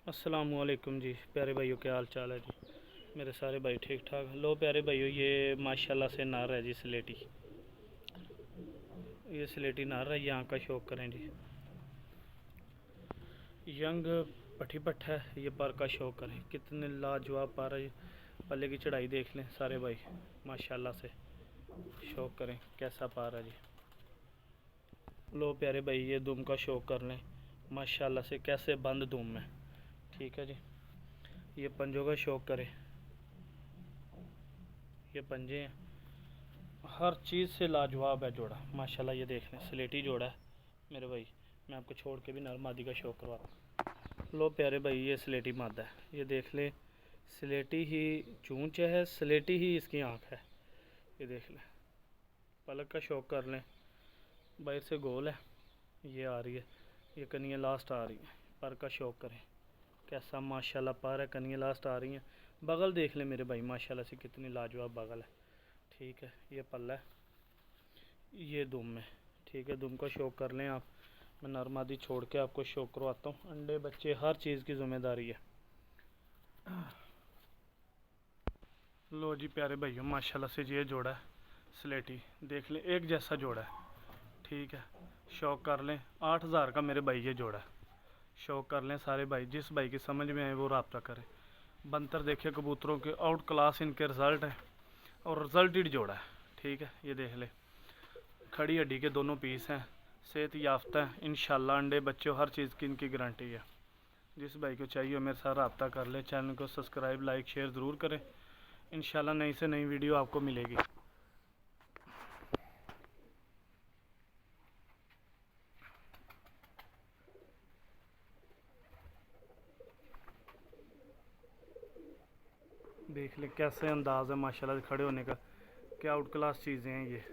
अस्सलामुअलैकुम जी प्यारे भाइयों, क्या हाल चाल है जी। मेरे सारे भाई ठीक ठाक। लो प्यारे भाइयों, ये माशाल्लाह से नार है जी, स्लेटी। ये स्लेटी नार है, यहाँ का शौक करें जी। यंग पठी पट है, ये पर का शौक करें। कितने लाजवाब पर है। पल्ले की चढ़ाई देख लें सारे भाई, माशाल्लाह से शौक करें कैसा पार है जी। लो प्यारे भाई, ये दुम का शौक कर लें, माशाल्लाह से कैसे बंद दुम है। ठीक है जी। ये पंजों का शौक करें, ये पंजे हैं, हर चीज़ से लाजवाब है जोड़ा माशाल्लाह। ये देख लें स्लेटी जोड़ा है मेरे भाई। मैं आपको छोड़ के भी नर मादी का शौक करवाता हूँ। लो प्यारे भाई, ये स्लेटी मादा है, ये देख लें स्लेटी ही चूंच है, स्लेटी ही इसकी आँख है। ये देख लें, पलक का शौक कर लें। बाहर से गोल है, ये आ रही है, ये कनियाँ लास्ट आ रही हैं। पर का शौक करें, कैसा माशाल्लाह पर है, कनियाँ लास्ट आ रही हैं। बगल देख लें मेरे भाई, माशाल्लाह से कितनी लाजवाब बगल है। ठीक है, ये पल्ला है, ये दुम है। ठीक है, दुम का शौक कर लें आप। मैं नरमादी छोड़ के आपको शौक करवाता हूँ। अंडे बच्चे हर चीज़ की जिम्मेदारी है। लो जी प्यारे भाइयों, माशाल्लाह से ये जोड़ा है स्लेटी, देख लें एक जैसा जोड़ा है। ठीक है, शौक कर लें। 8,000 का मेरे भाई ये जोड़ा है। शौक कर लें सारे भाई, जिस भाई की समझ में आए वो रब्ता करें। बंतर देखे कबूतरों के, आउट क्लास इनके रिज़ल्ट है और रिजल्टेड जोड़ा है। ठीक है, ये देख ले, खड़ी हड्डी के दोनों पीस हैं, सेहत याफ्ता है इंशाल्लाह। अंडे बच्चों हर चीज़ की इनकी गारंटी है। जिस भाई को चाहिए मेरे साथ रब्ता कर ले। चैनल को सब्सक्राइब लाइक शेयर ज़रूर करें। इंशाल्लाह नई से नई वीडियो आपको मिलेगी। देख ले कैसे अंदाज़ है माशाल्लाह खड़े होने का, क्या आउट क्लास चीज़ें हैं ये।